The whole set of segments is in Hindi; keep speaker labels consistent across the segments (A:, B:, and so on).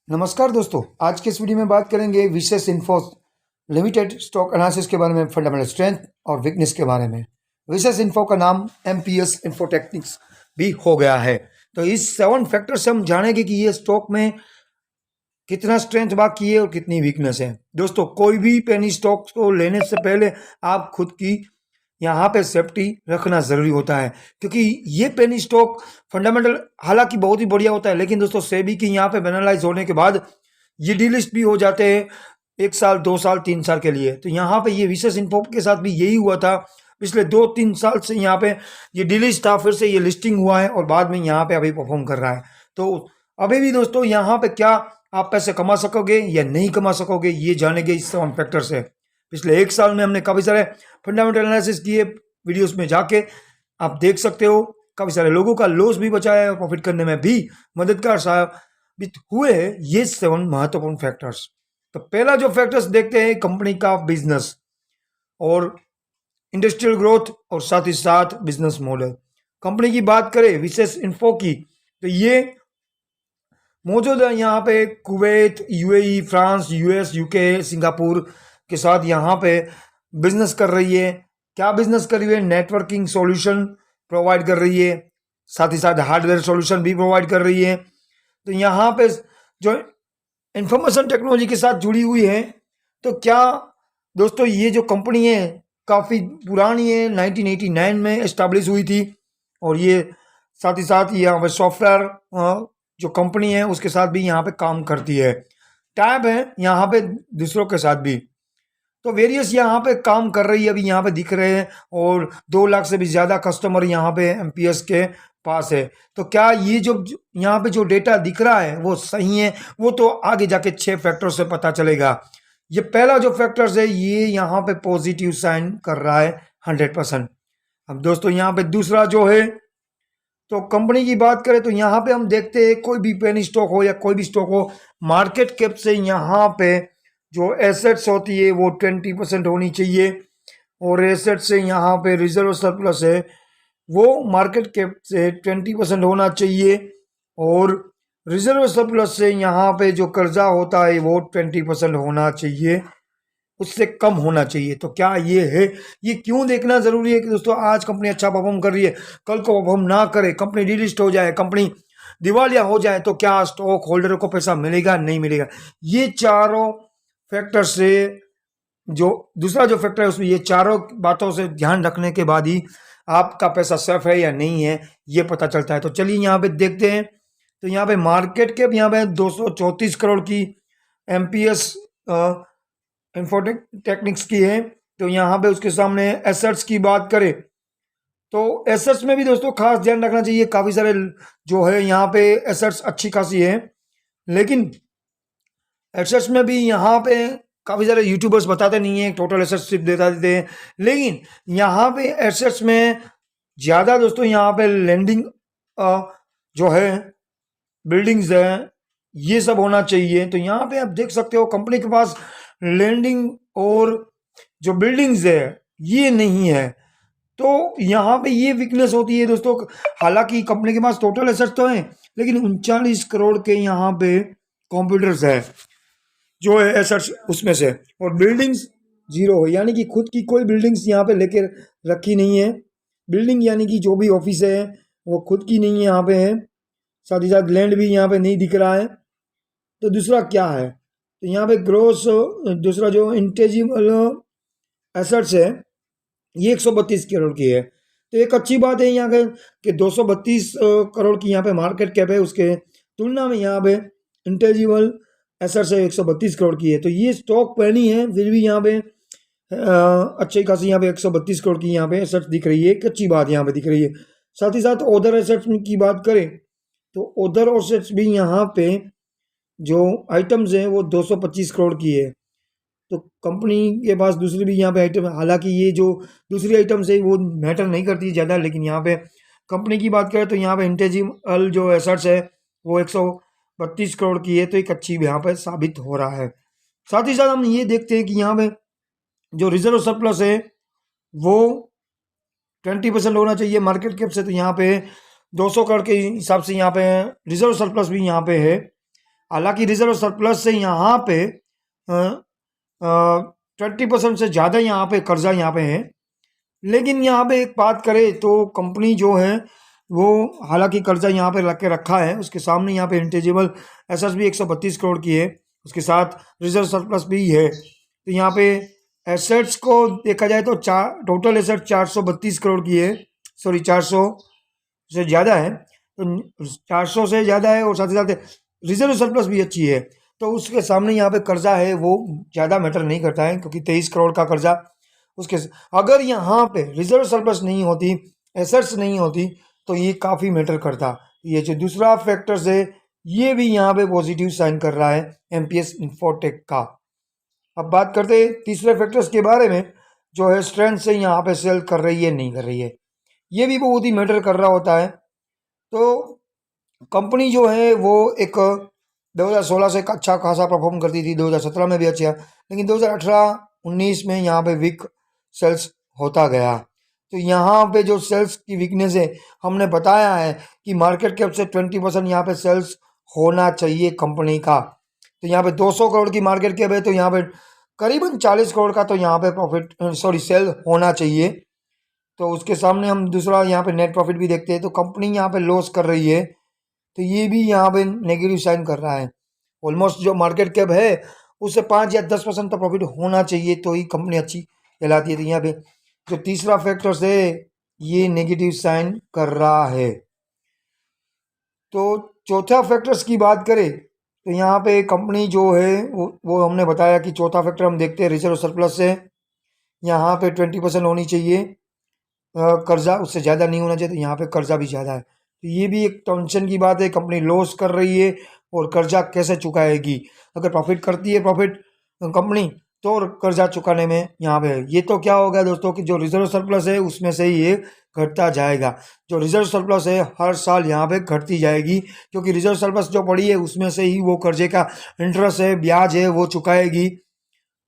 A: नमस्कार दोस्तों, आज के इस वीडियो में बात करेंगे विशेष इन्फो लिमिटेड स्टॉक एनालिसिस के बारे में, फंडामेंटल स्ट्रेंथ और वीकनेस के बारे में। विशेष इन्फो का नाम एमपीएस इन्फोटेक्निक्स भी हो गया है। तो इस 7 फैक्टर से हम जानेंगे कि ये स्टॉक में कितना स्ट्रेंथ बाकी है और कितनी वीकनेस है। दोस्तों, कोई भी पेनी स्टॉक को लेने से पहले आप खुद की यहाँ पे सेफ्टी रखना ज़रूरी होता है, क्योंकि ये पेनी स्टॉक फंडामेंटल हालांकि बहुत ही बढ़िया होता है, लेकिन दोस्तों सेबी की यहाँ पे एनालाइज होने के बाद ये डीलिस्ट भी हो जाते हैं 1 साल 2 साल 3 साल के लिए। तो यहाँ पे ये विशेष इन्फो के साथ भी यही हुआ था। पिछले 2-3 साल से यहाँ पे ये डीलिस्ट था, फिर से ये लिस्टिंग हुआ है और बाद में यहाँ पे अभी परफॉर्म कर रहा है। तो अभी भी दोस्तों यहाँ पे क्या आप पैसे कमा सकोगे या नहीं कमा सकोगे, ये जानेंगे इस 7 फैक्टर से। पिछले 1 साल में हमने काफ़ी सारे फंडामेंटल एनालिसिस किए, वीडियोस में जाके आप देख सकते हो। काफ़ी सारे लोगों का लॉस भी बचाया है और प्रॉफिट करने में भी मददगार साबित हुए ये 7 महत्वपूर्ण फैक्टर्स। तो पहला जो फैक्टर्स देखते हैं, कंपनी का बिजनेस और इंडस्ट्रियल ग्रोथ और साथ ही साथ बिजनेस मॉडल। कंपनी की बात करें विशेष इन्फो की, तो ये मौजूद है यहाँ पे Kuwait, UAE, France, US, UK, Singapore के साथ यहाँ पे बिजनेस कर रही है। क्या बिजनेस कर रही है? नेटवर्किंग सॉल्यूशन प्रोवाइड कर रही है, साथ ही साथ हार्डवेयर सॉल्यूशन भी प्रोवाइड कर रही है। तो यहाँ पे जो इंफॉर्मेशन टेक्नोलॉजी के साथ जुड़ी हुई है। तो क्या दोस्तों, ये जो कंपनी है काफ़ी पुरानी है, 1989 में एस्टाब्लिश हुई थी और ये साथ ही साथ यहाँ पे सॉफ्टवेयर जो कंपनी है उसके साथ भी यहाँ पे काम करती है। टैब है यहाँ पे दूसरों के साथ भी। तो वेरियस यहाँ पे काम कर रही है, अभी यहाँ पे दिख रहे हैं, और 2 लाख से भी ज़्यादा कस्टमर यहाँ पे एमपीएस के पास है। तो क्या ये जो यहाँ पे जो डेटा दिख रहा है वो सही है? वो तो आगे जाके 6 फैक्टर से पता चलेगा। ये पहला जो फैक्टर्स है ये यहाँ पे पॉजिटिव साइन कर रहा है 100%। अब दोस्तों यहाँ पे दूसरा जो है, तो कंपनी की बात करें तो यहाँ पे हम देखते हैं कोई भी पेनी स्टॉक हो या कोई भी स्टॉक हो, मार्केट कैप से यहाँ पे जो एसेट्स होती है वो 20% होनी चाहिए, और एसेट से यहाँ पे रिजर्व सरप्लस है वो मार्केट कैप से 20% होना चाहिए, और रिजर्व सरप्लस से यहाँ पे जो कर्जा होता है वो 20% होना चाहिए, उससे कम होना चाहिए। तो क्या ये है? ये क्यों देखना ज़रूरी है कि दोस्तों आज कंपनी अच्छा परफॉर्म कर रही है, कल को परफॉर्म ना करे, कंपनी डीलिस्ट हो जाए, कंपनी दिवालिया हो जाए, तो क्या स्टॉक होल्डर को पैसा मिलेगा नहीं मिलेगा? ये चारों फैक्टर से जो दूसरा जो फैक्टर है उसमें ये चारों बातों से ध्यान रखने के बाद ही आपका पैसा सेफ है या नहीं है ये पता चलता है। तो चलिए यहाँ पे देखते हैं। तो यहाँ पे मार्केट कैप यहाँ पे 234 करोड़ की एमपीएस इन्फोटेक्निक्स की है। तो यहाँ पे उसके सामने एसेट्स की बात करें तो एसेट्स में भी दोस्तों खास ध्यान रखना चाहिए। काफ़ी सारे जो है यहाँ पे एसेट्स अच्छी खासी है, लेकिन एसेट्स में भी यहाँ पे काफ़ी सारे यूट्यूबर्स बताते नहीं हैं, टोटल एसेट्स सिर्फ बता देते हैं। लेकिन यहाँ पे एसेट्स में ज़्यादा दोस्तों यहाँ पे लैंडिंग जो है, बिल्डिंग्स है, ये सब होना चाहिए। तो यहाँ पे आप देख सकते हो कंपनी के पास लैंडिंग और जो बिल्डिंग्स है ये नहीं है। तो यहाँ पे ये वीकनेस होती है दोस्तों। हालांकि कंपनी के पास टोटल एसेट्स तो हैं, लेकिन 39 करोड़ के यहाँ पे कंप्यूटर्स है जो है एसेट्स उसमें से, और बिल्डिंग्स 0 है, यानी कि खुद की कोई बिल्डिंग्स यहाँ पे लेके रखी नहीं है। बिल्डिंग यानी कि जो भी ऑफिस है वो खुद की नहीं है यहाँ पे है, साथ ही साथ लैंड भी यहाँ पे नहीं दिख रहा है। तो दूसरा क्या है, तो यहाँ पे ग्रोस दूसरा जो इंटेजिबल एसेट्स है ये 132 करोड़ की है। तो एक अच्छी बात है यहाँ के 232 करोड़ की यहाँ पे मार्केट कैप है, उसके तुलना में यहाँ पे इंटेजिबल एसेट्स है 132 करोड़ की है। तो ये स्टॉक पैनी है, फिर भी यहाँ पे अच्छी खासी यहाँ पे 132 करोड़ की यहाँ पे एसेट्स दिख रही है, एक अच्छी बात यहाँ पे दिख रही है। साथ ही साथ अदर एसेट्स की बात करें तो अदर एसेट्स भी यहाँ पे जो आइटम्स हैं वो 225 करोड़ की है। तो कंपनी के पास दूसरी भी यहाँ पे आइटम, हालांकि ये जो दूसरी आइटम्स है वो मैटर नहीं करती ज़्यादा, लेकिन यहाँ पे कंपनी की बात करें तो यहाँ पे इंटेजिबल जो एसेट्स है वो 132 करोड़ की है। तो एक अच्छी यहाँ पे साबित हो रहा है। साथ ही साथ हम ये देखते हैं कि यहाँ पे जो रिजर्व सरप्लस है वो 20% होना चाहिए मार्केट कैप से। तो यहाँ पे 200 करोड़ के हिसाब से यहाँ पे रिजर्व सरप्लस भी यहाँ पे है। हालांकि रिजर्व सरप्लस से यहाँ पे 20% से ज़्यादा यहाँ पे कर्जा यहाँ पे है। लेकिन यहाँ पे एक बात करें तो कंपनी जो है वो हालांकि कर्जा यहाँ पे रख के रखा है, उसके सामने यहाँ पे इंटेजिबल एसेट्स भी 132 करोड़ की है, उसके साथ रिजर्व सरप्लस भी है। तो यहाँ पे एसेट्स को देखा जाए तो टोटल एसेट 432 करोड़ की है, सॉरी 400 से ज़्यादा है, तो 400 से ज़्यादा है और साथ ही साथ रिजर्व सरप्लस भी अच्छी है। तो उसके सामने यहाँ पे कर्जा है वो ज़्यादा मैटर नहीं करता है, क्योंकि 23 करोड़ का कर्जा उसके अगर यहाँ पे रिजर्व सरप्लस नहीं होती, एसेट्स नहीं होती, तो ये काफ़ी मैटर करता। ये जो दूसरा फैक्टर्स है ये भी यहाँ पे पॉजिटिव साइन कर रहा है एमपीएस इंफोटेक का। अब बात करते हैं तीसरे फैक्टर्स के बारे में, जो है स्ट्रेंथ से यहाँ पे सेल कर रही है नहीं कर रही है, ये भी बहुत ही मैटर कर रहा होता है। तो कंपनी जो है वो एक 2016 से एक अच्छा खासा परफॉर्म करती थी, 2017 में भी अच्छा, लेकिन 2018-19 में यहाँ पे वीक सेल्स होता गया। तो यहाँ पे जो सेल्स की वीकनेस है, हमने बताया है कि मार्केट कैप से 20% यहाँ पे सेल्स होना चाहिए कंपनी का। तो यहाँ पे 200 करोड़ की मार्केट कैप है, तो यहाँ पे करीबन 40 करोड़ का तो यहाँ पे प्रॉफिट सेल होना चाहिए। तो उसके सामने हम दूसरा यहाँ पे नेट प्रॉफिट भी देखते हैं, तो कंपनी यहाँ पे लॉस कर रही है, तो ये भी यहाँ पे नेगेटिव साइन कर रहा है। ऑलमोस्ट जो मार्केट कैप है उससे 5 या 10% तो प्रॉफिट होना चाहिए, तो ही कंपनी अच्छी कहलाती है। तो यहाँ पे जो तीसरा फैक्टर्स है ये नेगेटिव साइन कर रहा है। तो चौथा फैक्टर्स की बात करें तो यहाँ पे कंपनी जो है वो हमने बताया कि चौथा फैक्टर हम देखते हैं रिजर्व सरप्लस से, यहाँ पे 20% होनी चाहिए कर्जा, उससे ज़्यादा नहीं होना चाहिए, तो यहाँ पे कर्जा भी ज़्यादा है। तो ये भी एक टेंशन की बात है, कंपनी लॉस कर रही है और कर्जा कैसे चुकाएगी। अगर प्रॉफिट करती है प्रॉफिट कंपनी तो कर्जा चुकाने में यहाँ पे ये तो क्या होगा दोस्तों कि जो रिजर्व सरप्लस है उसमें से ही ये घटता जाएगा। जो रिजर्व सरप्लस है हर साल यहाँ पे घटती जाएगी, क्योंकि रिजर्व सरप्लस जो पड़ी है उसमें से ही वो कर्जे का इंटरेस्ट है, ब्याज है, वो चुकाएगी।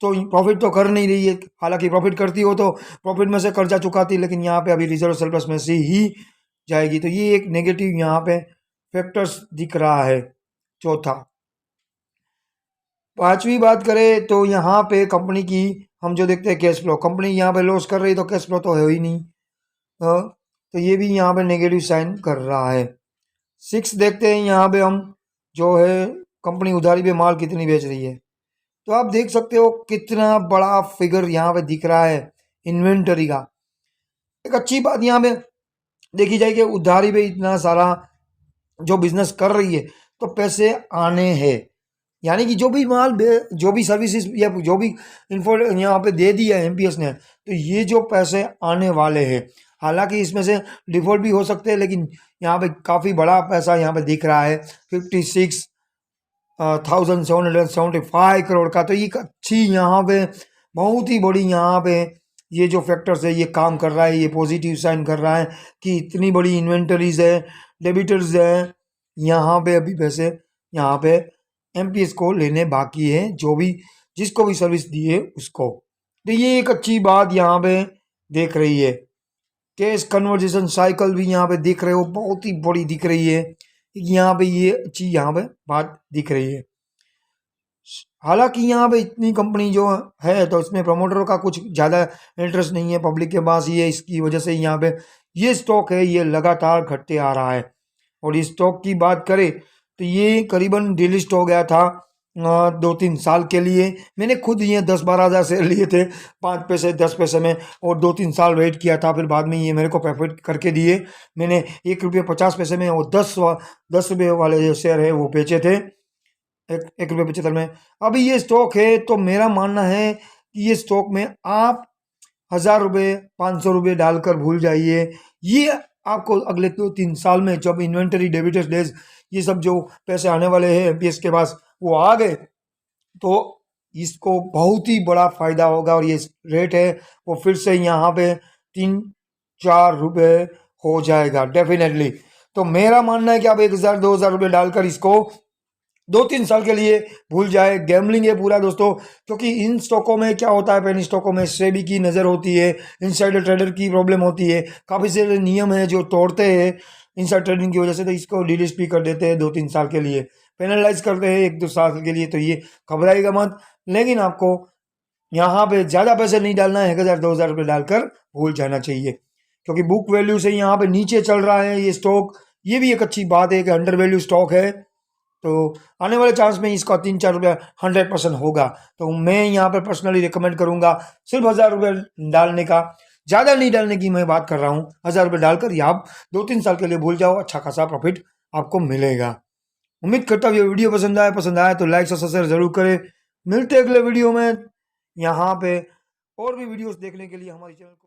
A: तो प्रॉफिट तो कर नहीं रही है, हालांकि प्रॉफिट करती हो तो प्रॉफिट में से कर्जा चुकाती, लेकिन यहाँ पे अभी रिजर्व सरप्लस में से ही जाएगी। तो ये एक नेगेटिव यहाँ पे फैक्टर्स दिख रहा है चौथा। पांचवी बात करें तो यहाँ पे कंपनी की हम जो देखते हैं कैश फ्लो, कंपनी यहाँ पे लॉस कर रही तो कैश फ्लो तो है ही नहीं, तो ये भी यहाँ पे नेगेटिव साइन कर रहा है। 6 देखते हैं यहाँ पे हम, जो है कंपनी उधारी पे माल कितनी बेच रही है। तो आप देख सकते हो कितना बड़ा फिगर यहाँ पे दिख रहा है इन्वेंटरी का। एक अच्छी बात यहाँ पे देखी जाए कि उधारी पे इतना सारा जो बिजनेस कर रही है तो पैसे आने हैं, यानी कि जो भी माल जो भी सर्विसेज या जो भी इन्फो यहाँ पे दे दिया है एमपीएस ने, तो ये जो पैसे आने वाले हैं, हालांकि इसमें से डिफॉल्ट भी हो सकते हैं, लेकिन यहाँ पे काफ़ी बड़ा पैसा यहाँ पे दिख रहा है 56,775 करोड़ का। तो ये अच्छी यहाँ पे बहुत ही बड़ी यहाँ पे ये जो फैक्टर्स है ये काम कर रहा है, ये पॉजिटिव साइन कर रहा है कि इतनी बड़ी इन्वेंटरीज है, डेबिटर्स है, यहाँ पे अभी पैसे यहाँ पे एमपीएस को लेने बाकी है, जो भी जिसको भी सर्विस दी है उसको। तो ये एक अच्छी बात यहाँ पे देख रही है। कैश कन्वर्जेशन साइकिल भी यहाँ पे दिख रहे हो, बहुत ही बड़ी दिख रही है, यहाँ पे ये अच्छी यहाँ पे बात दिख रही है। हालांकि यहाँ पे इतनी कंपनी जो है तो इसमें प्रमोटरों का कुछ ज़्यादा इंटरेस्ट नहीं है पब्लिक के पास, ये इसकी वजह से यहाँ पे ये स्टॉक है ये लगातार घटते आ रहा है। और इस स्टॉक की बात करें तो ये करीबन डिलिस्ट हो गया था 2-3 साल के लिए। मैंने खुद ये 10-12 हज़ार शेयर लिए थे 5 पैसे 10 पैसे में, और 2-3 साल वेट किया था, फिर बाद में ये मेरे को प्रॉफिट करके दिए। मैंने 1 रुपये 50 पैसे में और 10 रुपये वाले जो शेयर है वो बेचे थे 1 रुपये 75 में। अभी ये स्टॉक है तो मेरा मानना है कि ये स्टॉक में आप 1000 रुपये 500 रुपये डालकर भूल जाइए। ये आपको अगले 2-3 साल में जब इन्वेंटरी डेबिटर्स डेज ये सब जो पैसे आने वाले हैं एमपीएस के पास वो आ गए तो इसको बहुत ही बड़ा फायदा होगा, और ये रेट है वो फिर से यहाँ पे 3-4 रुपये हो जाएगा डेफिनेटली। तो मेरा मानना है कि आप 1000-2000 रुपये डालकर इसको 2-3 साल के लिए भूल जाए। गैम्बलिंग है पूरा दोस्तों, क्योंकि इन स्टॉकों में क्या होता है, पेनी स्टॉकों में सेबी की नज़र होती है, इनसाइडर ट्रेडर की प्रॉब्लम होती है, काफ़ी सारे नियम हैं जो तोड़ते हैं इनसाइड ट्रेडिंग की वजह से, तो इसको डिलिस्ट भी कर देते हैं 2-3 साल के लिए, पेनलाइज करते हैं 1-2 साल के लिए। तो ये घबराएगा मत, लेकिन आपको यहाँ पे ज़्यादा पैसे नहीं डालना है, 1,000-2,000 रुपये डालकर भूल जाना चाहिए, क्योंकि बुक वैल्यू से यहाँ पे नीचे चल रहा है ये स्टॉक। ये भी एक अच्छी बात है कि अंडर वैल्यू स्टॉक है, तो आने वाले चांस में इसका 3-4 रुपया 100% होगा। तो मैं यहाँ पर पर्सनली रिकमेंड करूँगा सिर्फ 1,000 रुपये डालने का, ज़्यादा नहीं डालने की मैं बात कर रहा हूँ। 1,000 रुपये डालकर ये आप 2-3 साल के लिए भूल जाओ, अच्छा खासा प्रॉफिट आपको मिलेगा। उम्मीद करता हूँ ये वीडियो पसंद आया तो लाइक और शेयर जरूर करें। मिलते हैं अगले वीडियो में। यहाँ पे और भी वीडियोस देखने के लिए हमारे चैनल को